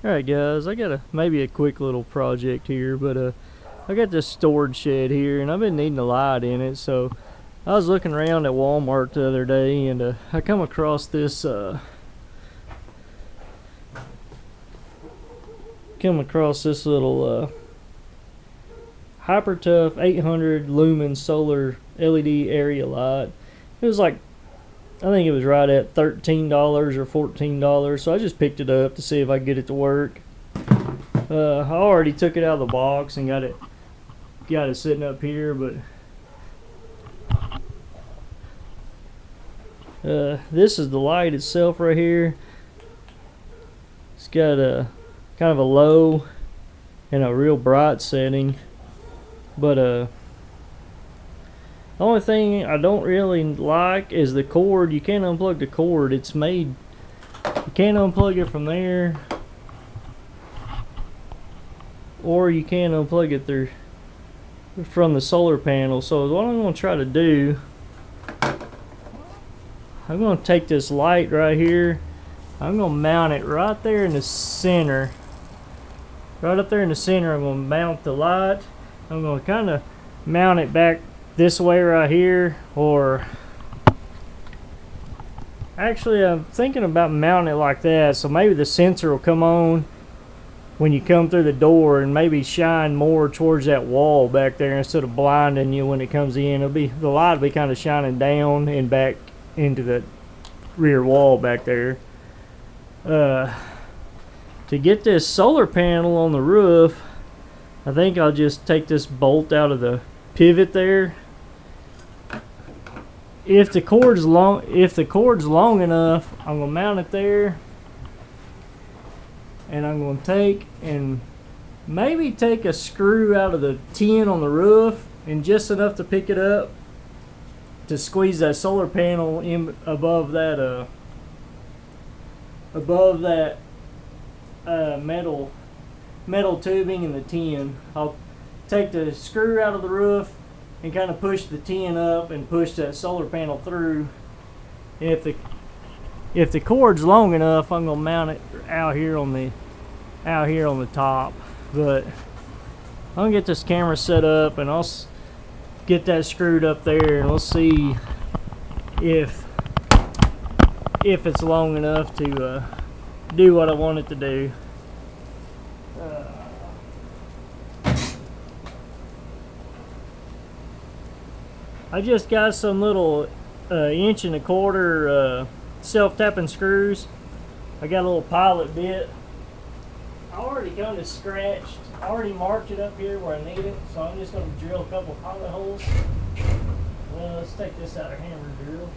Alright guys, I got maybe a quick little project here, but I got this storage shed here and I've been needing a light in it, so I was looking around at Walmart the other day and I come across this little hyper tough 800 lumen solar LED area light. It was like, I think it was right at $13 or $14, so I just picked it up to see if I could get it to work. I already took it out of the box and got it sitting up here, but this is the light itself right here. It's got a kind of a low and a real bright setting, but the only thing I don't really like is the cord. You can't unplug the cord. It's made, you can't unplug it from there, or you can't unplug it through from the solar panel. So what I'm going to try to do, I'm going to take this light right here, I'm going to mount it right there in the center. Right up there in the center, I'm going to mount the light. I'm going to kind of mount it back this way right here, or actually I'm thinking about mounting it like that, so maybe the sensor will come on when you come through the door and maybe shine more towards that wall back there instead of blinding you when it comes in. The light will be kind of shining down and back into the rear wall back there. To get this solar panel on the roof, I think I'll just take this bolt out of the pivot there. If the cord's long enough, I'm gonna mount it there, and I'm gonna take a screw out of the tin on the roof, and just enough to pick it up to squeeze that solar panel in above that metal tubing in the tin. I'll take the screw out of the roof and kind of push the tin up and push that solar panel through. And if the cord's long enough, I'm gonna mount it out here on the top. But I'm gonna get this camera set up and I'll get that screwed up there, and we'll see if it's long enough to do what I want it to do. I just got some little 1.25" self-tapping screws. I got a little pilot bit. I already kind of scratched. I already marked it up here where I need it, so I'm just going to drill a couple pilot holes. Let's take this out of hammer drill.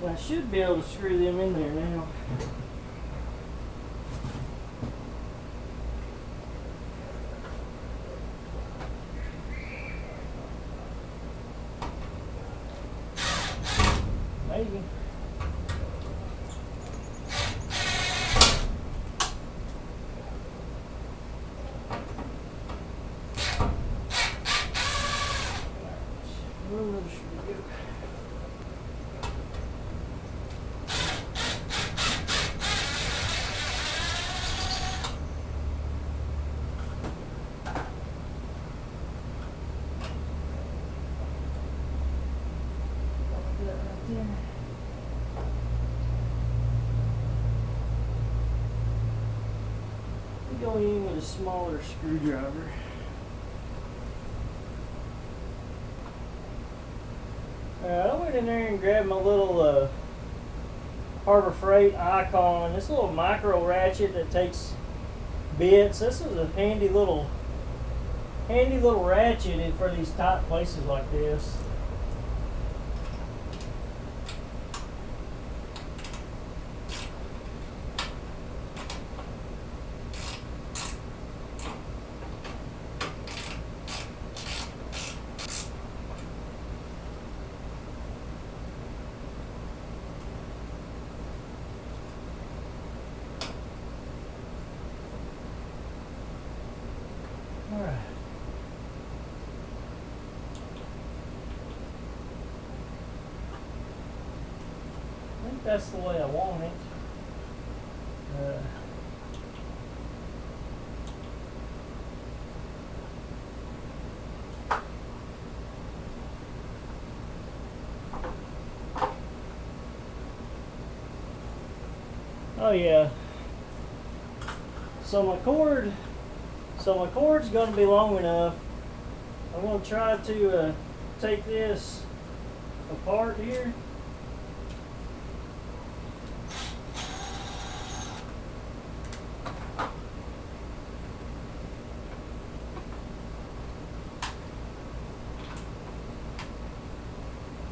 I should be able to screw them in there now. Maybe. Going in with a smaller screwdriver. I went in there and grabbed my little Harbor Freight icon. This little micro ratchet that takes bits. This is a handy little ratchet for these tight places like this. think that's the way I want it. Oh yeah. So my cord's going to be long enough. I'm going to try to take this apart here.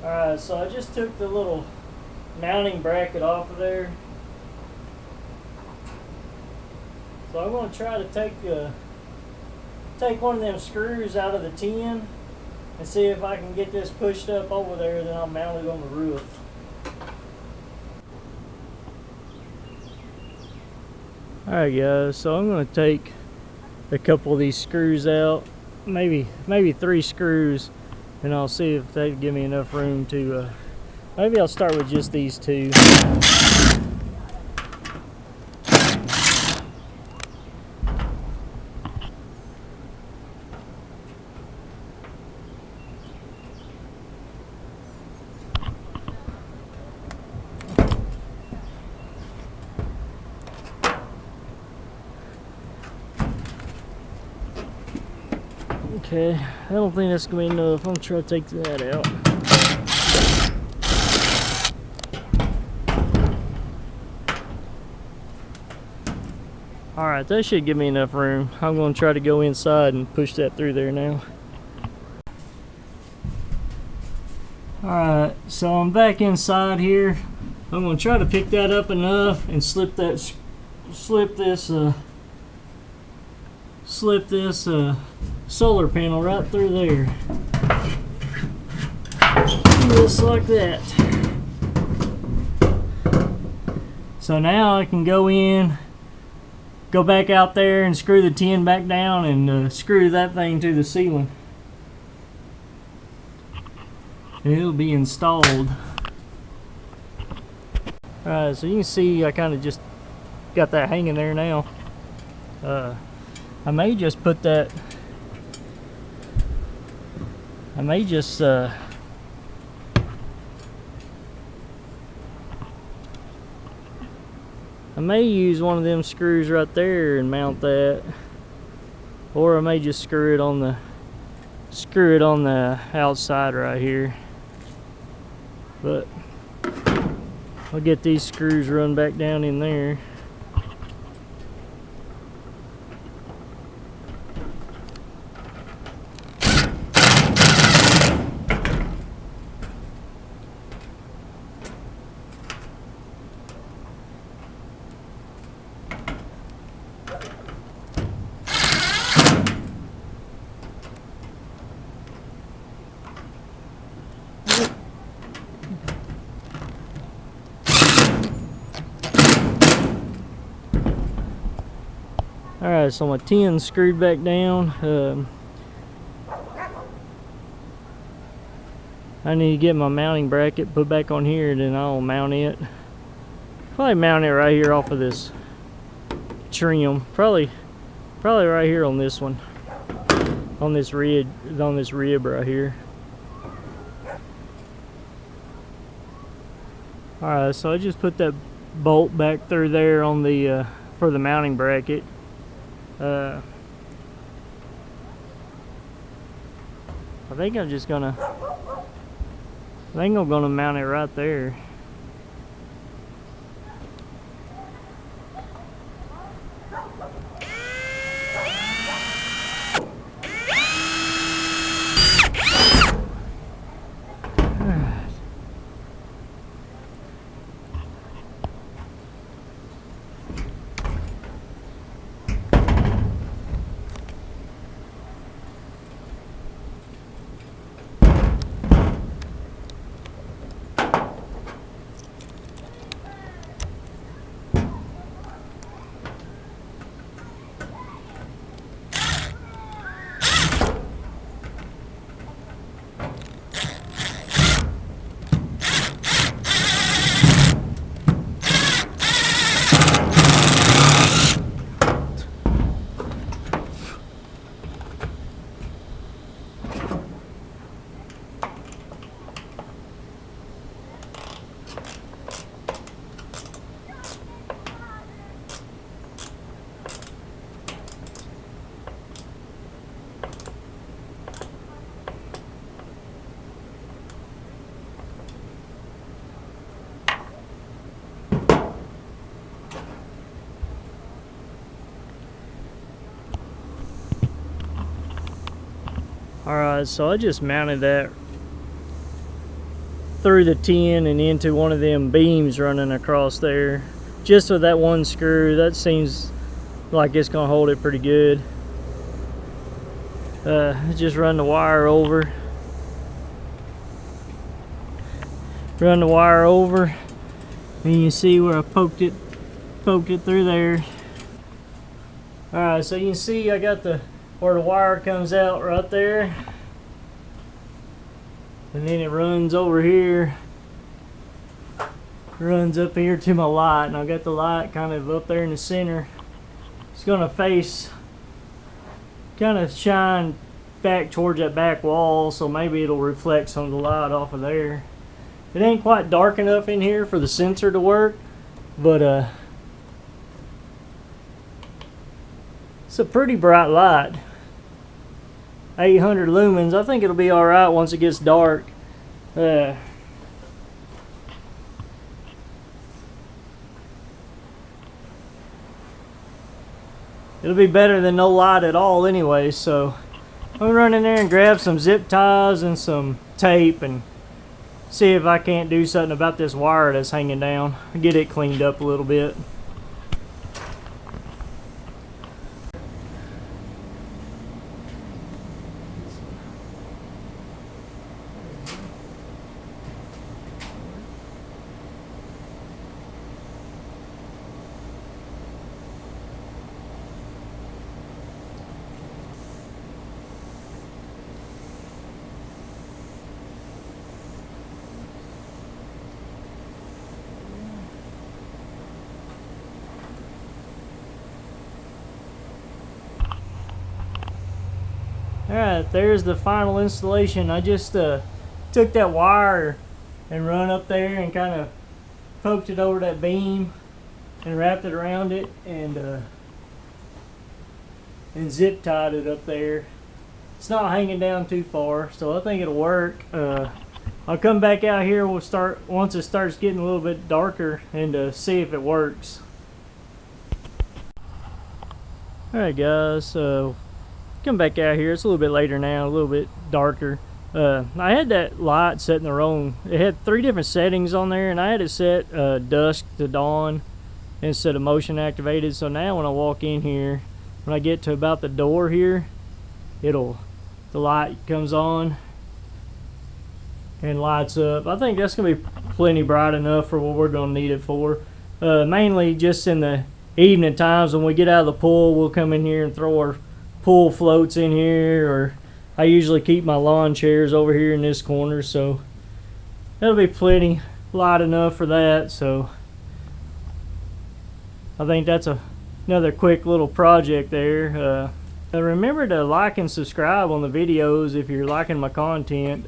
Alright, so I just took the little mounting bracket off of there. So I'm going to try to take one of them screws out of the tin and see if I can get this pushed up over there, then I'll mount it on the roof. Alright guys, so I'm going to take a couple of these screws out, maybe 3 screws, and I'll see if they give me enough room to, maybe I'll start with just these 2. Okay, I don't think that's going to be enough. I'm going to try to take that out. Alright, that should give me enough room. I'm going to try to go inside and push that through there now. Alright, so I'm back inside here. I'm going to try to pick that up enough and slip this solar panel right through there. Just like that. So now I can go back out there and screw the tin back down and screw that thing to the ceiling. And it'll be installed. Alright, so you can see I kind of just got that hanging there now. I may just put that, I may use one of them screws right there and mount that, or I may just screw it on the outside right here. But I'll get these screws run back down in there. Alright, so my tin's screwed back down. I need to get my mounting bracket put back on here, and then I'll mount it. Probably mount it right here off of this trim. Probably right here on this one. On this rib right here. Alright, so I just put that bolt back through there on the for the mounting bracket. I think I'm gonna mount it right there. Alright, so I just mounted that through the tin and into one of them beams running across there. Just with that one screw, that seems like it's gonna hold it pretty good. Just run the wire over. Run the wire over, and you can see where I poked it through there. Alright, so you can see I got where the wire comes out right there, and then it runs over here, runs up here to my light, and I got the light kind of up there in the center. It's gonna face, kind of shine back towards that back wall, so maybe it'll reflect some of the light off of there. It ain't quite dark enough in here for the sensor to work, but it's a pretty bright light. 800 lumens. I think it'll be alright once it gets dark. It'll be better than no light at all anyway, so I'm gonna run in there and grab some zip ties and some tape and see if I can't do something about this wire that's hanging down. Get it cleaned up a little bit. Alright, there's the final installation. I just took that wire and run up there and kind of poked it over that beam and wrapped it around it and zip tied it up there. It's not hanging down too far, so I think it'll work. I'll come back out here. We'll start once it starts getting a little bit darker and see if it works. Alright guys, come back out here. It's a little bit later now, a little bit darker. I had that light set in the wrong. It had 3 different settings on there, and I had it set dusk to dawn instead of motion activated. So now when I walk in here, when I get to about the door here, the light comes on and lights up. I think that's gonna be plenty bright enough for what we're gonna need it for. Mainly just in the evening times when we get out of the pool, we'll come in here and throw our pool floats in here, or I usually keep my lawn chairs over here in this corner, so that'll be plenty light enough for that. So I think that's another quick little project there. Remember to like and subscribe on the videos if you're liking my content.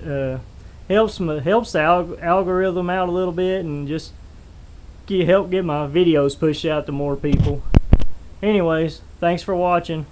Helps the algorithm out a little bit, and just help get my videos pushed out to more people. Anyways, thanks for watching.